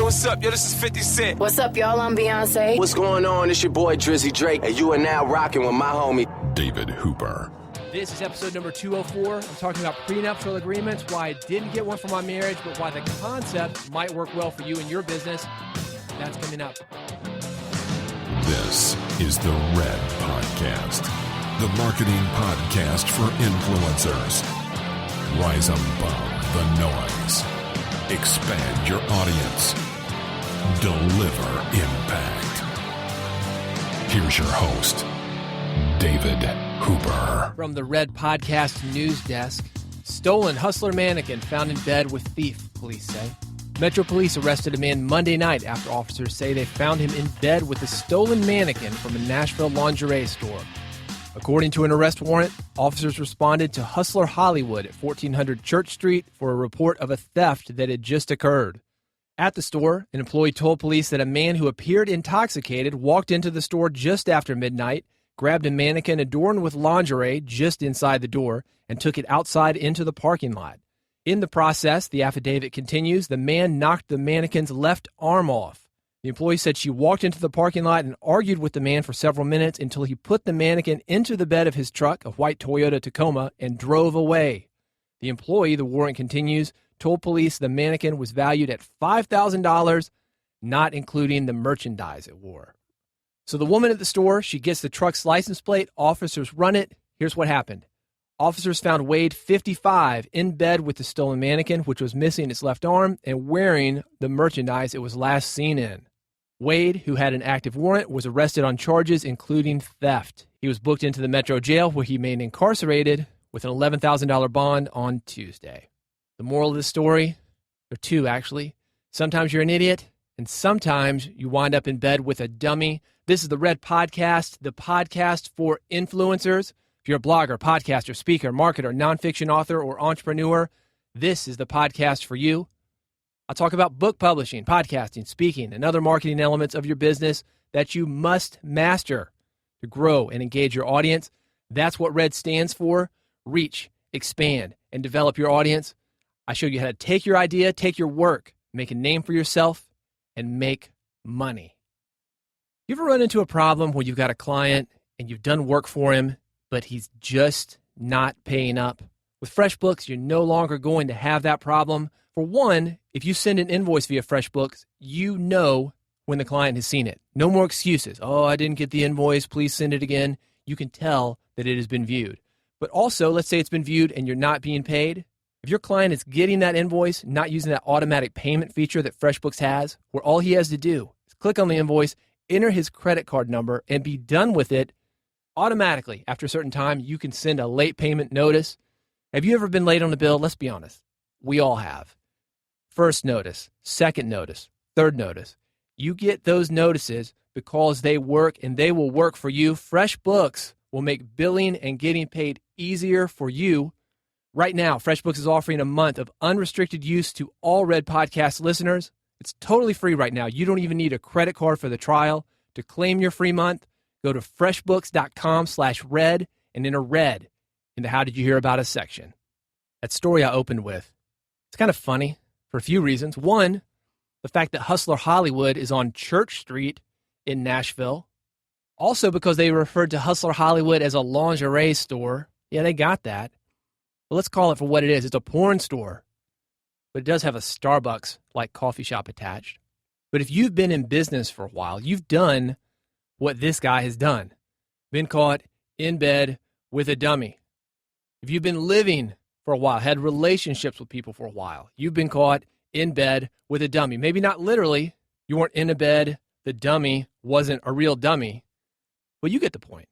what's up? Yo, this is 50 Cent. What's up, y'all? I'm Beyonce. What's going on? It's your boy Drizzy Drake, and you are now rocking with my homie, David Hooper. This is episode number 204. I'm talking about prenuptial agreements, why I didn't get one for my marriage, but why the concept might work well for you and your business. That's coming up. This is the Red Podcast, the marketing podcast for influencers. Rise above the noise. Expand your audience. Deliver impact. Here's your host, David Hooper. From the Red Podcast news desk, stolen hustler mannequin found in bed with thief, police say. Metro Police arrested a man Monday night after officers say they found him in bed with a stolen mannequin from a Nashville lingerie store. According to an arrest warrant, officers responded to Hustler Hollywood at 1400 Church Street for a report of a theft that had just occurred. At the store, an employee told police that a man who appeared intoxicated walked into the store just after midnight, grabbed a mannequin adorned with lingerie just inside the door, and took it outside into the parking lot. In the process, the affidavit continues, the man knocked the mannequin's left arm off. The employee said she walked into the parking lot and argued with the man for several minutes until he put the mannequin into the bed of his truck, a white Toyota Tacoma, and drove away. The employee, the warrant continues, told police the mannequin was valued at $5,000, not including the merchandise it wore. So the woman at the store, she gets the truck's license plate, officers run it. Here's what happened. Officers found Wade, 55, in bed with the stolen mannequin, which was missing its left arm and wearing the merchandise it was last seen in. Wade, who had an active warrant, was arrested on charges including theft. He was booked into the Metro jail where he remained incarcerated with an $11,000 bond on Tuesday. The moral of the story, there are two actually. Sometimes you're an idiot, and sometimes you wind up in bed with a dummy. This is the Red Podcast, the podcast for influencers. If you're a blogger, podcaster, speaker, marketer, nonfiction author, or entrepreneur, this is the podcast for you. I'll talk about book publishing, podcasting, speaking, and other marketing elements of your business that you must master to grow and engage your audience. That's what RED stands for. Reach, expand, and develop your audience. I show you how to take your idea, take your work, make a name for yourself, and make money. You ever run into a problem where you've got a client and you've done work for him, but he's just not paying up? With FreshBooks, you're no longer going to have that problem. For one, if you send an invoice via FreshBooks, you know when the client has seen it. No more excuses. Oh, I didn't get the invoice. Please send it again. You can tell that it has been viewed. But also, let's say it's been viewed and you're not being paid. If your client is getting that invoice, not using that automatic payment feature that FreshBooks has, where all he has to do is click on the invoice, enter his credit card number, and be done with it, automatically, after a certain time, you can send a late payment notice. Have you ever been late on a bill? Let's be honest. We all have. First notice, second notice, third notice. You get those notices because they work and they will work for you. FreshBooks will make billing and getting paid easier for you. Right now, FreshBooks is offering a month of unrestricted use to all Red Podcast listeners. It's totally free right now. You don't even need a credit card for the trial. To claim your free month, go to freshbooks.com/red and enter RED in the How Did You Hear About Us section. That story I opened with, it's kind of funny for a few reasons. One, the fact that Hustler Hollywood is on Church Street in Nashville. Also because they referred to Hustler Hollywood as a lingerie store. Yeah, they got that. But let's call it for what it is. It's a porn store. But it does have a Starbucks-like coffee shop attached. But if you've been in business for a while, you've done what this guy has done. Been caught in bed with a dummy. If you've been living for a while, had relationships with people for a while, you've been caught in bed with a dummy. Maybe not literally. You weren't in a bed. The dummy wasn't a real dummy. But you get the point.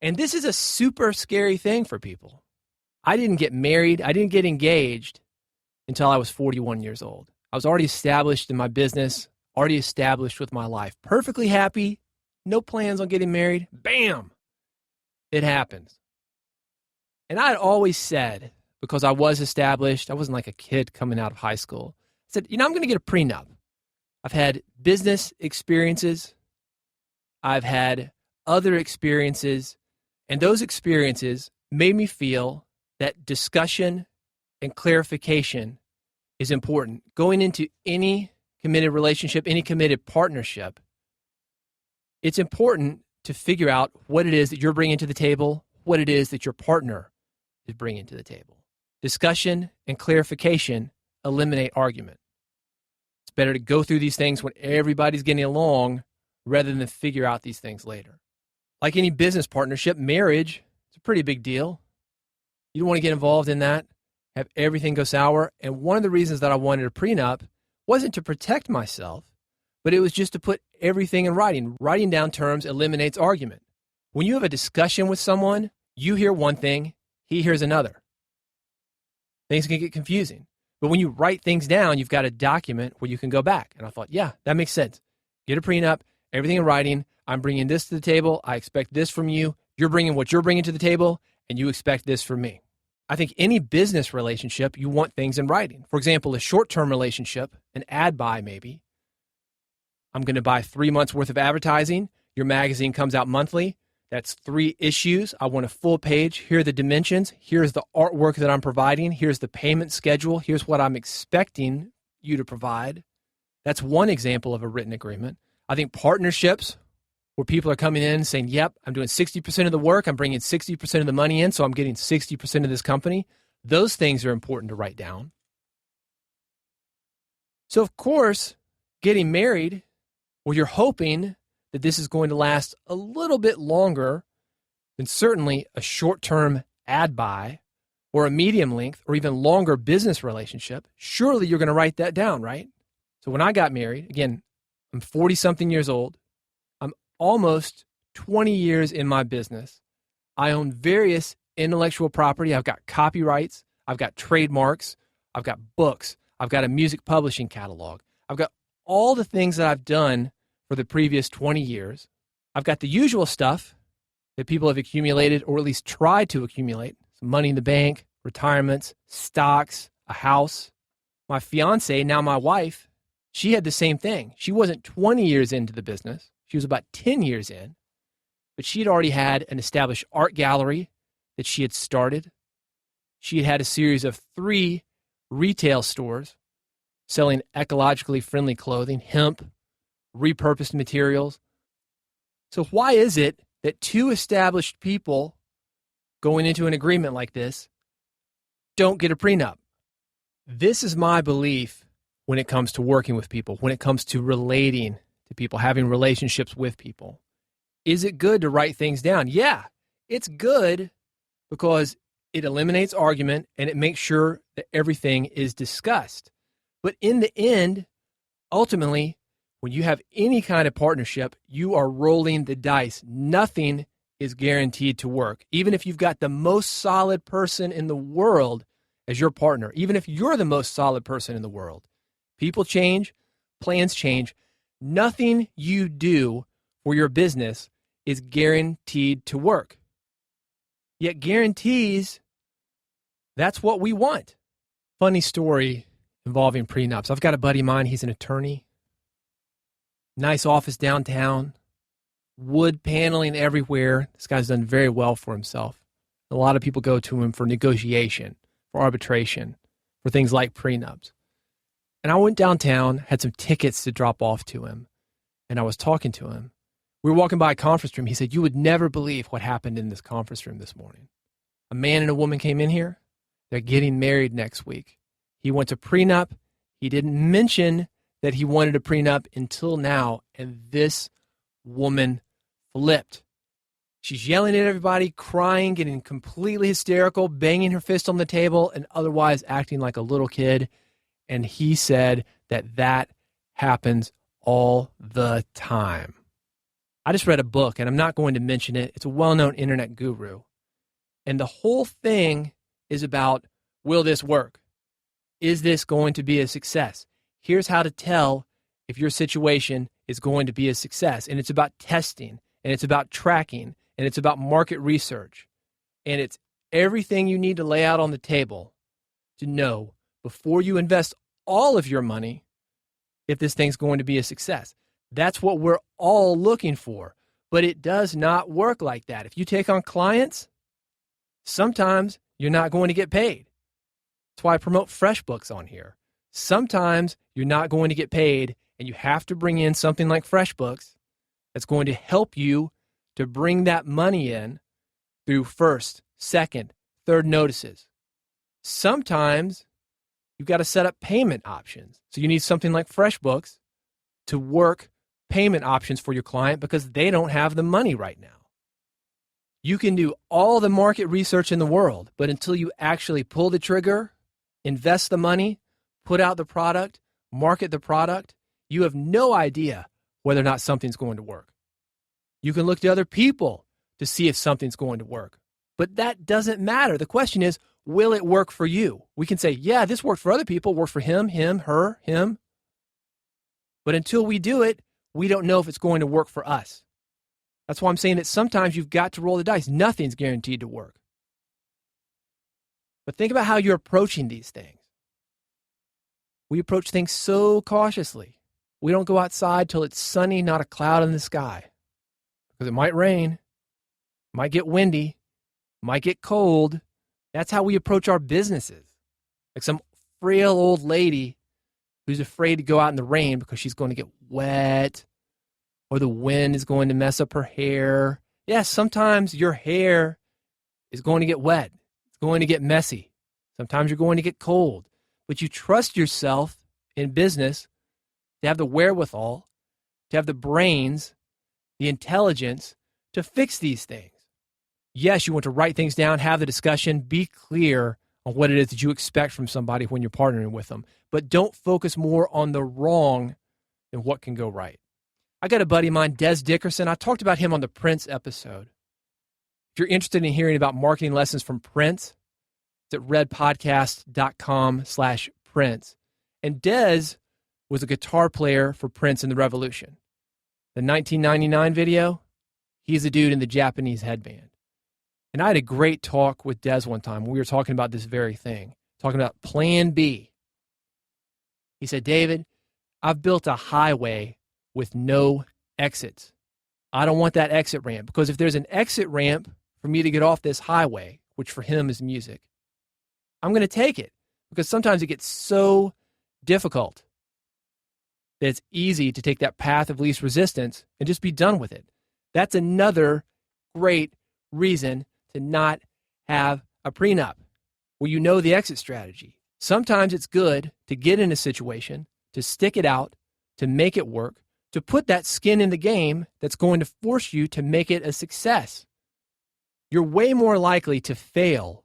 And this is a super scary thing for people. I didn't get married. I didn't get engaged until I was 41 years old. I was already established in my business, already established with my life. Perfectly happy. No plans on getting married. Bam! It happens. And I had always said, because I was established, I wasn't like a kid coming out of high school. I said, I'm going to get a prenup. I've had business experiences. I've had other experiences. And those experiences made me feel that discussion and clarification is important. Going into any committed relationship, any committed partnership, it's important to figure out what it is that you're bringing to the table, what it is that your partner is bringing to the table. Discussion and clarification eliminate argument. It's better to go through these things when everybody's getting along rather than figure out these things later. Like any business partnership, marriage, it's a pretty big deal. You don't want to get involved in that, have everything go sour. And one of the reasons that I wanted a prenup wasn't to protect myself, but it was just to put everything in writing. Writing down terms eliminates argument. When you have a discussion with someone, you hear one thing, he hears another. Things can get confusing. But when you write things down, you've got a document where you can go back. And I thought, yeah, that makes sense. Get a prenup, everything in writing. I'm bringing this to the table. I expect this from you. You're bringing what you're bringing to the table, and you expect this from me. I think any business relationship, you want things in writing. For example, a short-term relationship, an ad buy maybe. I'm going to buy 3 months worth of advertising. Your magazine comes out monthly. That's 3 issues. I want a full page. Here are the dimensions. Here's the artwork that I'm providing. Here's the payment schedule. Here's what I'm expecting you to provide. That's one example of a written agreement. I think partnerships where people are coming in saying, yep, I'm doing 60% of the work. I'm bringing 60% of the money in, so I'm getting 60% of this company. Those things are important to write down. So, of course, getting married, well, you're hoping that this is going to last a little bit longer than certainly a short-term ad buy or a medium length or even longer business relationship. Surely you're going to write that down, right? So when I got married, again, I'm 40-something years old. I'm almost 20 years in my business. I own various intellectual property. I've got copyrights. I've got trademarks. I've got books. I've got a music publishing catalog. I've got all the things that I've done for the previous 20 years. I've got the usual stuff that people have accumulated or at least tried to accumulate. Some money in the bank, retirements, stocks, a house. My fiance, now my wife, she had the same thing. She wasn't 20 years into the business. She was about 10 years in, but she had already had an established art gallery that she had started. She had had a series of 3 retail stores selling ecologically friendly clothing, hemp, repurposed materials. So why is it that 2 established people going into an agreement like this don't get a prenup? This is my belief when it comes to working with people, when it comes to relating to people, having relationships with people. Is it good to write things down? Yeah, it's good because it eliminates argument and it makes sure that everything is discussed. But in the end, ultimately, when you have any kind of partnership, you are rolling the dice. Nothing is guaranteed to work. Even if you've got the most solid person in the world as your partner, even if you're the most solid person in the world, people change, plans change. Nothing you do for your business is guaranteed to work. Yet guarantees, that's what we want. Funny story involving prenups. I've got a buddy of mine, he's an attorney. Nice office downtown, wood paneling everywhere. This guy's done very well for himself. A lot of people go to him for negotiation, for arbitration, for things like prenups. And I went downtown, had some tickets to drop off to him, and I was talking to him. We were walking by a conference room. He said, you would never believe what happened in this conference room this morning. A man and a woman came in here. They're getting married next week. He went to prenup. He didn't mention that he wanted a prenup until now, and this woman flipped. She's yelling at everybody, crying, getting completely hysterical, banging her fist on the table, and otherwise acting like a little kid. And he said that happens all the time. I just read a book, and I'm not going to mention it. It's a well-known internet guru. And the whole thing is about, will this work? Is this going to be a success? Here's how to tell if your situation is going to be a success. And it's about testing, and it's about tracking, and it's about market research. And it's everything you need to lay out on the table to know before you invest all of your money if this thing's going to be a success. That's what we're all looking for. But it does not work like that. If you take on clients, sometimes you're not going to get paid. That's why I promote FreshBooks on here. Sometimes you're not going to get paid, and you have to bring in something like FreshBooks that's going to help you to bring that money in through first, second, third notices. Sometimes you've got to set up payment options. So you need something like FreshBooks to work payment options for your client because they don't have the money right now. You can do all the market research in the world, but until you actually pull the trigger, invest the money, put out the product, market the product, you have no idea whether or not something's going to work. You can look to other people to see if something's going to work, but that doesn't matter. The question is, will it work for you? We can say, yeah, this worked for other people, worked for him, her, him. But until we do it, we don't know if it's going to work for us. That's why I'm saying that sometimes you've got to roll the dice. Nothing's guaranteed to work. But think about how you're approaching these things. We approach things so cautiously. We don't go outside till it's sunny, not a cloud in the sky. Because it might rain, might get windy, might get cold. That's how we approach our businesses. Like some frail old lady who's afraid to go out in the rain because she's going to get wet, or the wind is going to mess up her hair. Yes, sometimes your hair is going to get wet. It's going to get messy. Sometimes you're going to get cold. But you trust yourself in business to have the wherewithal, to have the brains, the intelligence to fix these things. Yes, you want to write things down, have the discussion, be clear on what it is that you expect from somebody when you're partnering with them. But don't focus more on the wrong than what can go right. I got a buddy of mine, Des Dickerson. I talked about him on the Prince episode. If you're interested in hearing about marketing lessons from Prince, it's at redpodcast.com/Prince. And Des was a guitar player for Prince in the Revolution. The 1999 video, he's a dude in the Japanese headband. And I had a great talk with Des one time. We were talking about this very thing, talking about Plan B. He said, David, I've built a highway with no exits. I don't want that exit ramp because if there's an exit ramp for me to get off this highway, which for him is music, I'm going to take it because sometimes it gets so difficult that it's easy to take that path of least resistance and just be done with it. That's another great reason to not have a prenup where you know the exit strategy. Sometimes it's good to get in a situation, to stick it out, to make it work, to put that skin in the game that's going to force you to make it a success. You're way more likely to fail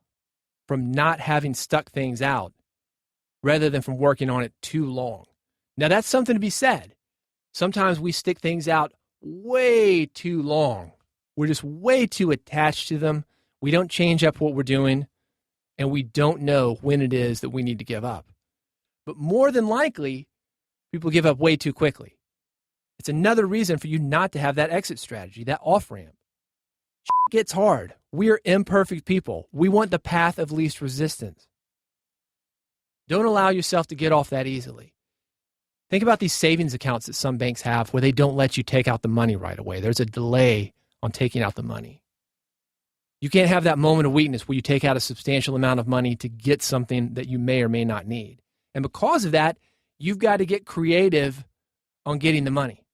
from not having stuck things out rather than from working on it too long. Now, that's something to be said. Sometimes we stick things out way too long. We're just way too attached to them. We don't change up what we're doing, and we don't know when it is that we need to give up. But more than likely, people give up way too quickly. It's another reason for you not to have that exit strategy, that off-ramp. It gets hard. We are imperfect people. We want the path of least resistance. Don't allow yourself to get off that easily. Think about these savings accounts that some banks have where they don't let you take out the money right away. There's a delay on taking out the money. You can't have that moment of weakness where you take out a substantial amount of money to get something that you may or may not need. And because of that, you've got to get creative on getting the money.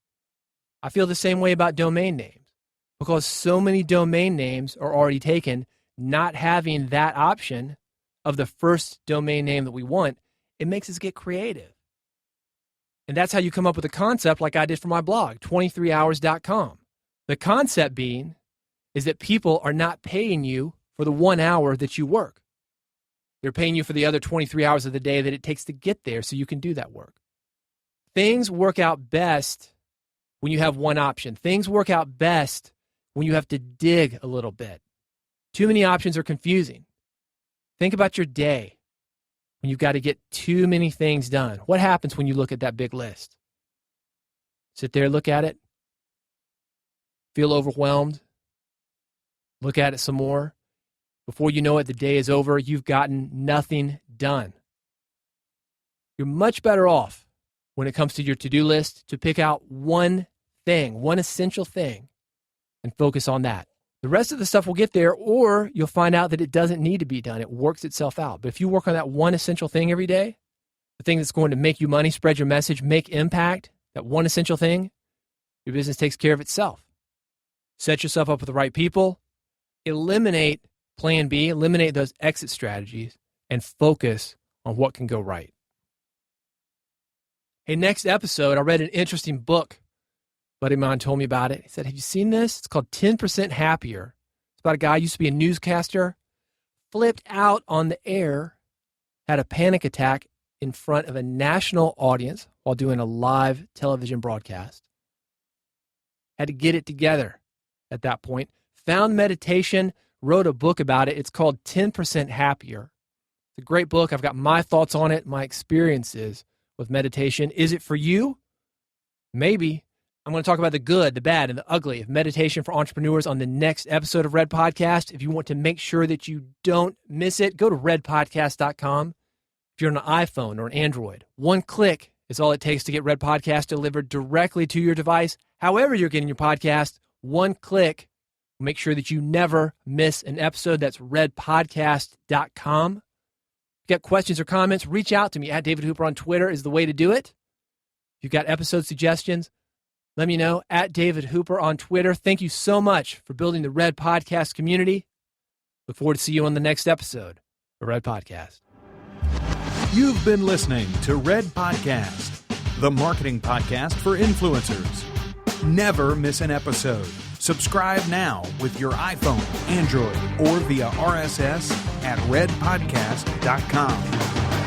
I feel the same way about domain names. Because so many domain names are already taken, not having that option of the first domain name that we want, it makes us get creative. And that's how you come up with a concept like I did for my blog, 23hours.com. The concept being is that people are not paying you for the 1 hour that you work. They're paying you for the other 23 hours of the day that it takes to get there so you can do that work. Things work out best when you have one option. Things work out best when you have to dig a little bit. Too many options are confusing. Think about your day when you've got to get too many things done. What happens when you look at that big list? Sit there, look at it, feel overwhelmed, look at it some more. Before you know it, the day is over. You've gotten nothing done. You're much better off when it comes to your to-do list to pick out one thing, one essential thing, and focus on that. The rest of the stuff will get there, or you'll find out that it doesn't need to be done. It works itself out. But if you work on that one essential thing every day, the thing that's going to make you money, spread your message, make impact, that one essential thing, your business takes care of itself. Set yourself up with the right people, eliminate plan B, eliminate those exit strategies, and focus on what can go right. Hey, next episode, I read an interesting book. A buddy of mine told me about it. He said, have you seen this? It's called 10% Happier. It's about a guy who used to be a newscaster, flipped out on the air, had a panic attack in front of a national audience while doing a live television broadcast. Had to get it together at that point. Found meditation, wrote a book about it. It's called 10% Happier. It's a great book. I've got my thoughts on it, my experiences with meditation. Is it for you? Maybe. I'm going to talk about the good, the bad, and the ugly of meditation for entrepreneurs on the next episode of Red Podcast. If you want to make sure that you don't miss it, go to redpodcast.com. If you're on an iPhone or an Android, one click is all it takes to get Red Podcast delivered directly to your device. However you're getting your podcast, one click will make sure that you never miss an episode. That's redpodcast.com. If you got questions or comments, reach out to me at David Hooper on Twitter is the way to do it. If you've got episode suggestions, let me know at David Hooper on Twitter. Thank you so much for building the Red Podcast community. Look forward to see you on the next episode of Red Podcast. You've been listening to Red Podcast, the marketing podcast for influencers. Never miss an episode. Subscribe now with your iPhone, Android, or via RSS at redpodcast.com.